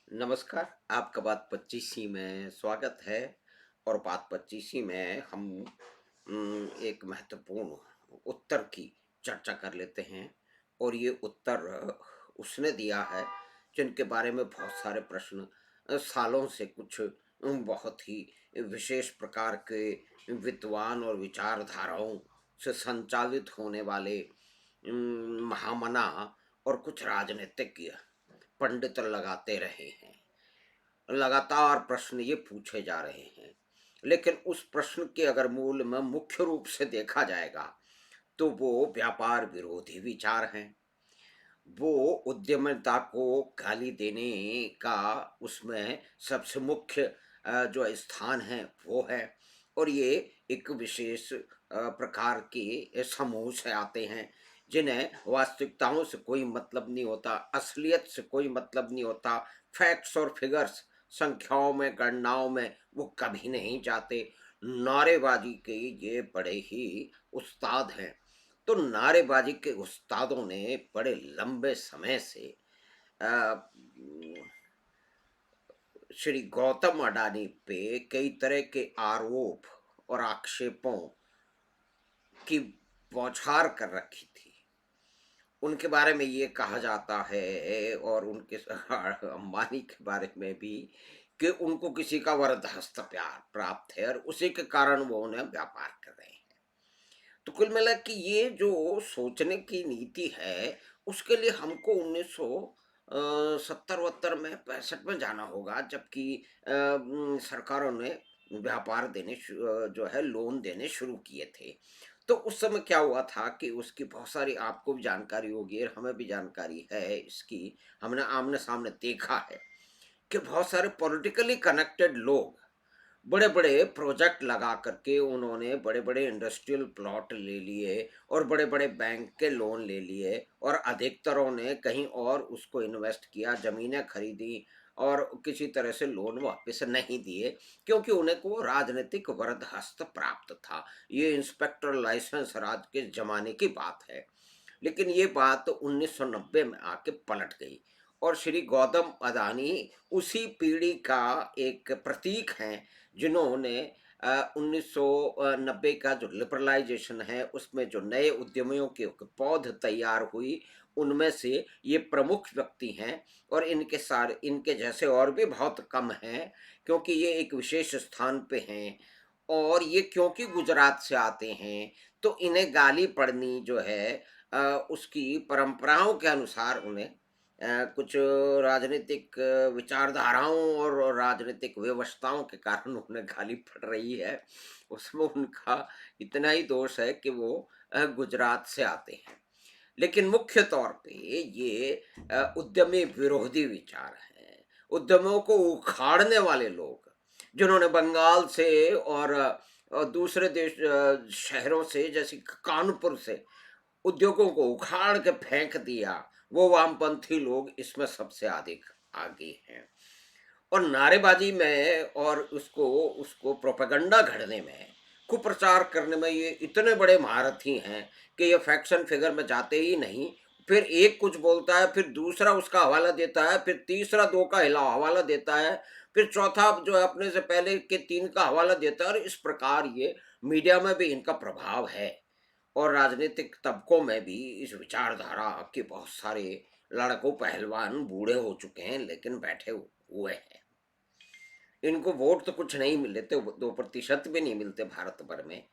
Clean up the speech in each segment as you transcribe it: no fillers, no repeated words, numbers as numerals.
नमस्कार, आपका बात 25 में स्वागत है। और बात 25 में हम एक महत्वपूर्ण उत्तर की चर्चा कर लेते हैं। और ये उत्तर उसने दिया है जिनके बारे में बहुत सारे प्रश्न सालों से कुछ बहुत ही विशेष प्रकार के विद्वान और विचारधाराओं से संचालित होने वाले महामना और कुछ राजनीतिज्ञ पंडित लगाते रहे हैं। लगातार प्रश्न ये पूछे जा रहे हैं, लेकिन उस प्रश्न के अगर मूल में मुख्य रूप से देखा जाएगा तो वो व्यापार विरोधी विचार हैं। वो उद्यमिता को गाली देने का उसमें सबसे मुख्य जो स्थान है वो है। और ये एक विशेष प्रकार के समूह से आते हैं जिन्हें वास्तविकताओं से कोई मतलब नहीं होता, असलियत से कोई मतलब नहीं होता। फैक्ट्स और फिगर्स, संख्याओं में, गणनाओं में वो कभी नहीं जाते। नारेबाजी के ये बड़े ही उस्ताद हैं। तो नारेबाजी के उस्तादों ने बड़े लंबे समय से अ, श्री गौतम अडानी पे कई तरह के आरोप और आक्षेपों की बौछार कर रखी थी। उनके बारे में ये कहा जाता है और उनके अंबानी के बारे में भी कि उनको किसी का वरदहस्त प्यार प्राप्त है और उसी के कारण वो उन्हें व्यापार कर रहे हैं। तो कुल मिला कि ये जो सोचने की नीति है, उसके लिए हमको 1970 वत्तर में 65 में जाना होगा, जबकि सरकारों ने व्यापार जो है लोन देने शुरू किए थे। तो उस समय क्या हुआ था कि उसकी बहुत सारी आपको भी जानकारी होगी और हमें भी जानकारी है इसकी। हमने आमने सामने देखा है कि बहुत सारे पॉलिटिकली कनेक्टेड लोग बड़े-बड़े प्रोजेक्ट लगा करके उन्होंने बड़े-बड़े इंडस्ट्रियल प्लॉट ले लिए और बड़े-बड़े बैंक के लोन ले लिए और अधिकतरों ने कहीं और उसको इन्वेस्ट किया, ज़मीनें खरीदी और किसी तरह से लोन वापस नहीं दिए, क्योंकि उन्हें को राजनीतिक वरदहस्त प्राप्त था। ये इंस्पेक्टर लाइसेंस राज के ज़माने की बात है। लेकिन ये बात 1990 में आके पलट गई और श्री गौतम अदानी उसी पीढ़ी का एक प्रतीक हैं जिन्होंने 1990 का जो लिबरलाइजेशन है उसमें जो नए उद्यमियों की एक पौध तैयार हुई, उनमें से ये प्रमुख व्यक्ति हैं। और इनके जैसे और भी बहुत कम हैं, क्योंकि ये एक विशेष स्थान पे हैं। और ये क्योंकि गुजरात से आते हैं तो इन्हें गाली पड़नी जो है उसकी परंपराओं के अनुसार उन्हें कुछ राजनीतिक विचारधाराओं और राजनीतिक व्यवस्थाओं के कारण उन्हें गाली पड़ रही है। उसमें उनका इतना ही दोष है कि वो गुजरात से आते हैं। लेकिन मुख्य तौर पे ये उद्यमी विरोधी विचार हैं। उद्यमों को उखाड़ने वाले लोग, जिन्होंने बंगाल से और दूसरे शहरों से जैसे कानपुर से उद्योगों को उखाड़ के फेंक दिया, वो वामपंथी लोग इसमें सबसे अधिक आगे हैं। और नारेबाजी में और उसको उसको प्रोपेगेंडा घड़ने में, कुप्रचार करने में ये इतने बड़े महारथी हैं कि ये फैक्ट्स एंड फिगर में जाते ही नहीं। फिर एक कुछ बोलता है, फिर दूसरा उसका हवाला देता है, फिर तीसरा दो का हवाला देता है, फिर चौथा जो है अपने से पहले के तीन का हवाला देता है। और इस प्रकार ये मीडिया में भी इनका प्रभाव है और राजनीतिक तबकों में भी इस विचारधारा के बहुत सारे लड़कों पहलवान बूढ़े हो चुके हैं, लेकिन बैठे हुए हैं। इनको वोट तो कुछ नहीं मिले थे, 2% भी नहीं मिलते भारत भर में।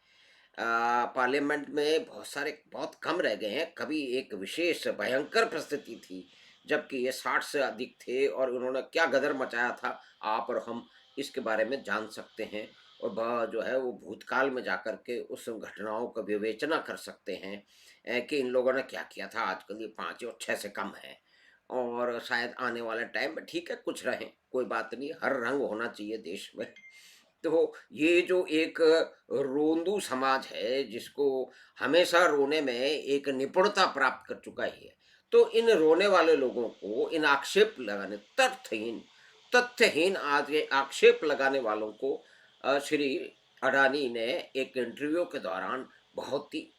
पार्लियामेंट में बहुत सारे बहुत कम रह गए हैं। कभी एक विशेष भयंकर परिस्थिति थी जबकि ये 60 से अधिक थे और उन्होंने क्या गदर मचाया था, आप और हम इसके बारे में जान सकते हैं। और जो है वो भूतकाल में जाकर के उस घटनाओं का विवेचना कर सकते हैं कि इन लोगों ने क्या किया था। आजकल ये 5 और 6 से कम है और शायद आने वाले टाइम में ठीक है कुछ रहें, कोई बात नहीं, हर रंग होना चाहिए देश में। तो ये जो एक रोंदू समाज है जिसको हमेशा रोने में एक निपुणता प्राप्त कर चुका है, तो इन रोने वाले लोगों को इन आक्षेप लगाने तथ्यहीन आगे आक्षेप लगाने वालों को श्री अडानी ने एक इंटरव्यू के दौरान बहुत ही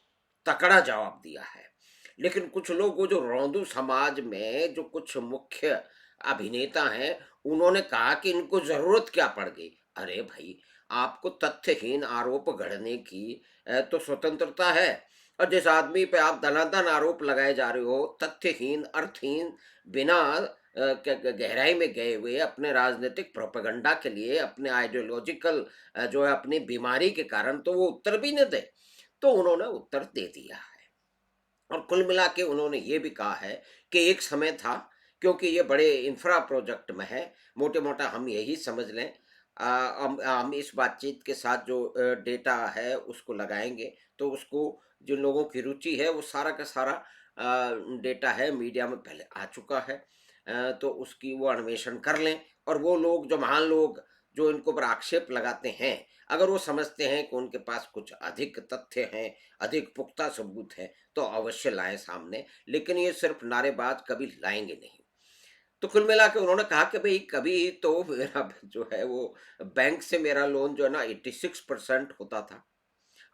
तकड़ा जवाब दिया है। लेकिन कुछ लोग वो जो रौंदू समाज में जो कुछ मुख्य अभिनेता हैं, उन्होंने कहा कि इनको ज़रूरत क्या पड़ गई? अरे भई, आपको तथ्यहीन आरोप गढ़ने की तो स्वतंत्रता है, और जिस आदमी पे आप दनादन आरोप लगाए जा रहे हो, तथ्यहीन, अर्थहीन, बिना गहराई में गए हुए अपने राजनीतिक प्रोपेगेंडा के लिए, अपने आइडियोलॉजिकल जो है अपनी बीमारी के कारण, तो वो उत्तर भी नहीं दे। तो उन्होंने उत्तर दे दिया है। और कुल मिला के उन्होंने ये भी कहा है कि एक समय था, क्योंकि ये बड़े इंफ्रा प्रोजेक्ट में है, मोटे मोटा हम यही समझ लें, हम इस बातचीत के साथ जो डेटा है उसको लगाएंगे, तो उसको, जिन लोगों की रुचि है वो सारा का सारा डेटा है, मीडिया में पहले आ चुका है, तो उसकी वो अन्वेषण कर लें। और वो लोग, जो महान लोग, जो इनको पर आक्षेप लगाते हैं, अगर वो समझते हैं कि उनके पास कुछ अधिक तथ्य हैं, अधिक पुख्ता सबूत हैं, तो अवश्य लाएं सामने, लेकिन ये सिर्फ नारेबाज कभी लाएंगे नहीं। तो कुल मिला के उन्होंने कहा कि भाई, कभी तो मेरा जो है वो बैंक से मेरा लोन जो है ना 86% होता था,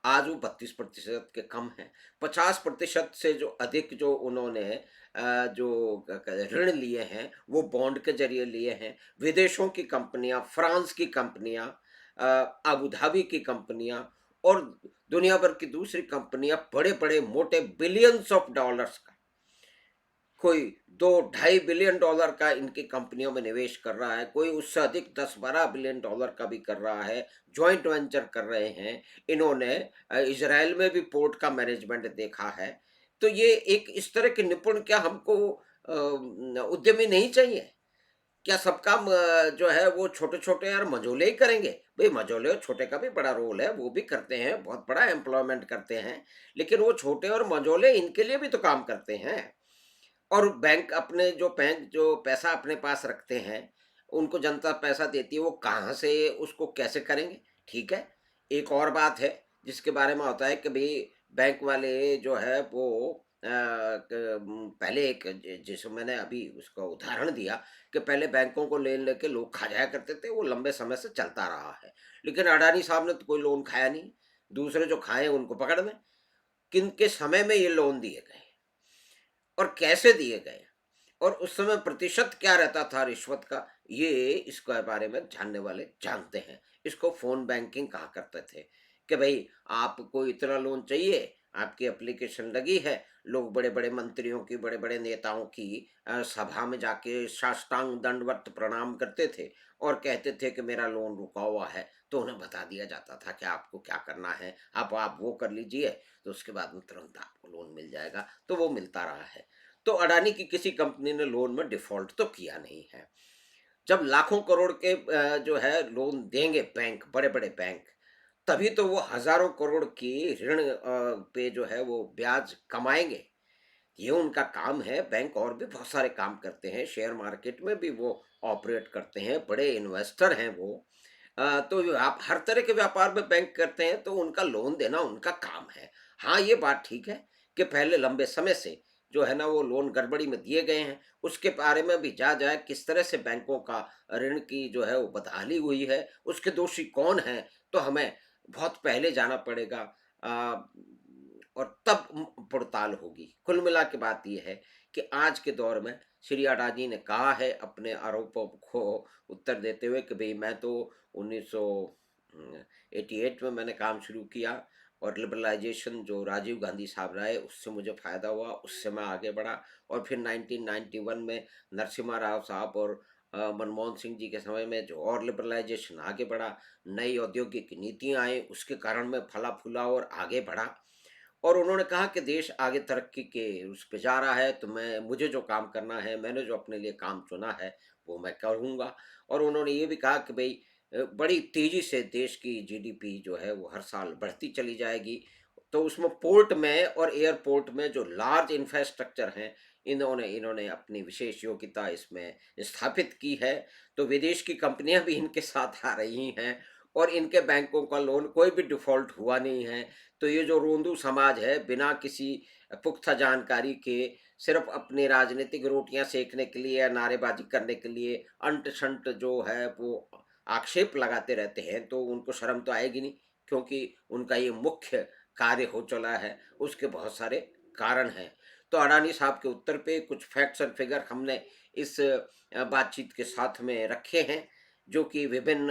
आज वो 32% के कम है। 50% से जो अधिक जो उन्होंने जो ऋण लिए हैं, वो बॉन्ड के जरिए लिए हैं। विदेशों की कंपनियां, फ्रांस की कंपनियां, अबू धाबी की कंपनियां, और दुनिया भर की दूसरी कंपनियां, बड़े बड़े मोटे बिलियंस ऑफ डॉलर्स का, कोई 2-2.5 बिलियन डॉलर का इनकी कंपनियों में निवेश कर रहा है, कोई उससे अधिक 10-12 बिलियन डॉलर का भी कर रहा है, जॉइंट वेंचर कर रहे हैं। इन्होंने इजराइल में भी पोर्ट का मैनेजमेंट देखा है। तो ये एक इस तरह के निपुण, क्या हमको उद्यमी नहीं चाहिए? क्या सब काम जो है वो छोटे-छोटे और मझोले ही करेंगे? भई, मझोले और छोटे का भी बड़ा रोल है, वो भी करते हैं, बहुत बड़ा एम्प्लॉयमेंट करते हैं, लेकिन वो छोटे और मझोले इनके लिए भी तो काम करते हैं। और बैंक, अपने जो बैंक जो पैसा अपने पास रखते हैं, उनको जनता पैसा देती है, वो कहाँ से, उसको कैसे करेंगे? ठीक है। एक और बात है जिसके बारे में होता है कि भई, बैंक वाले जो है वो पहले एक जैसे मैंने अभी उसका उदाहरण दिया कि पहले बैंकों को लेन लेके लोग खा जाया करते थे, वो लंबे समय से चलता रहा है। लेकिन अडानी साहब ने तो कोई लोन खाया नहीं, दूसरे जो खाए उनको पकड़ में। किनके समय में ये लोन दिए गए और कैसे दिए गए, और उस समय प्रतिशत क्या रहता था रिश्वत का, ये इसके बारे में जानने वाले जानते हैं। इसको फ़ोन बैंकिंग कहा करते थे कि भई, आपको इतना लोन चाहिए, आपकी एप्लीकेशन लगी है, लोग बड़े-बड़े मंत्रियों की, बड़े-बड़े नेताओं की सभा में जाके साष्टांग दंडवत प्रणाम करते थे और कहते थे कि मेरा लोन रुका हुआ है। तो उन्हें बता दिया जाता था कि आपको क्या करना है, आप वो कर लीजिए, तो उसके बाद में तुरंत आपको लोन मिल जाएगा। तो वो मिलता रहा है। तो अडानी की किसी कंपनी ने लोन में डिफ़ॉल्ट तो किया नहीं है। जब लाखों करोड़ के जो है लोन देंगे बैंक, बड़े-बड़े बैंक, तभी तो वो हज़ारों करोड़ की ऋण पे जो है वो ब्याज कमाएँगे। ये उनका काम है। बैंक और भी बहुत सारे काम करते हैं, शेयर मार्केट में भी वो ऑपरेट करते हैं, बड़े इन्वेस्टर हैं वो। तो आप हर तरह के व्यापार में बैंक करते हैं, तो उनका लोन देना उनका काम है। हाँ, ये बात ठीक है कि पहले लंबे समय से जो है ना वो लोन गड़बड़ी में दिए गए हैं, उसके बारे में भी जा जाए, किस तरह से बैंकों का ऋण की जो है वो बदहाली हुई है, उसके दोषी कौन हैं, तो हमें बहुत पहले जाना पड़ेगा। अ, और तब पड़ताल होगी। कुल मिला के बात ये है कि आज के दौर में श्री अडानी ने कहा है अपने आरोपों को उत्तर देते हुए कि भई, मैं तो 1988 में मैंने काम शुरू किया, और लिबरलाइजेशन जो राजीव गांधी साहब लाए उससे मुझे फ़ायदा हुआ, उससे मैं आगे बढ़ा। और फिर 1991 में नरसिम्हा राव साहब और मनमोहन सिंह जी के समय में जो और लिबरलाइजेशन आगे बढ़ा, नई औद्योगिक नीतियाँ आई, उसके कारण मैं फला फूला और आगे बढ़ा। और उन्होंने कहा कि देश आगे तरक्की के उस पे जा रहा है, तो मुझे जो काम करना है, मैंने जो अपने लिए काम चुना है, वो मैं करूँगा। और उन्होंने ये भी कहा कि भई, बड़ी तेज़ी से देश की जीडीपी जो है वो हर साल बढ़ती चली जाएगी। तो उसमें पोर्ट में और एयरपोर्ट में जो लार्ज इंफ्रास्ट्रक्चर हैं, इन्होंने इन्होंने अपनी विशेष योग्यता इसमें स्थापित की है। तो विदेश की कंपनियाँ भी इनके साथ आ रही हैं, और इनके बैंकों का लोन कोई भी डिफ़ॉल्ट हुआ नहीं है। तो ये जो रोंदू समाज है, बिना किसी पुख्ता जानकारी के, सिर्फ अपनी राजनीतिक रोटियां सेकने के लिए या नारेबाजी करने के लिए अंट शंट जो है वो आक्षेप लगाते रहते हैं, तो उनको शर्म तो आएगी नहीं, क्योंकि उनका ये मुख्य कार्य हो चला है। उसके बहुत सारे कारण हैं। तो अडानी साहब के उत्तर पे कुछ फैक्ट्स एंड फिगर हमने इस बातचीत के साथ में रखे हैं, जो कि विभिन्न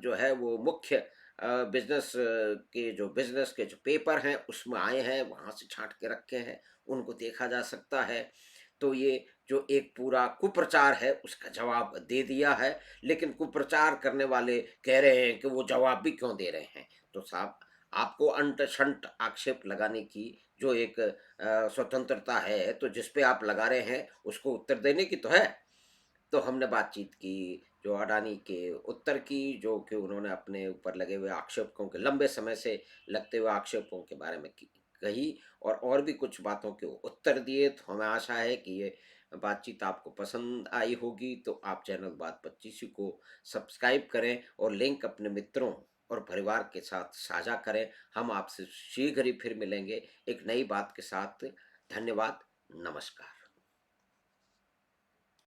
जो है वो मुख्य बिज़नेस के जो पेपर हैं उसमें आए हैं, वहाँ से छाँट के रखे हैं, उनको देखा जा सकता है। तो ये जो एक पूरा कुप्रचार है उसका जवाब दे दिया है, लेकिन कुप्रचार करने वाले कह रहे हैं कि वो जवाब भी क्यों दे रहे हैं? तो साहब, आपको अंट-शंट आक्षेप लगाने की जो एक स्वतंत्रता है, तो जिस पे आप लगा रहे हैं उसको उत्तर देने की तो है। तो हमने बातचीत की, जो अडानी के उत्तर की, जो कि उन्होंने अपने ऊपर लगे हुए आक्षेपों के लंबे समय से लगते हुए आक्षेपों के बारे में कही, और भी कुछ बातों के उत्तर दिए। तो हमें आशा है कि ये बातचीत आपको पसंद आई होगी, तो आप चैनल बात 25 को सब्सक्राइब करें और लिंक अपने मित्रों और परिवार के साथ साझा करें। हम आपसे शीघ्र ही फिर मिलेंगे एक नई बात के साथ। धन्यवाद। नमस्कार।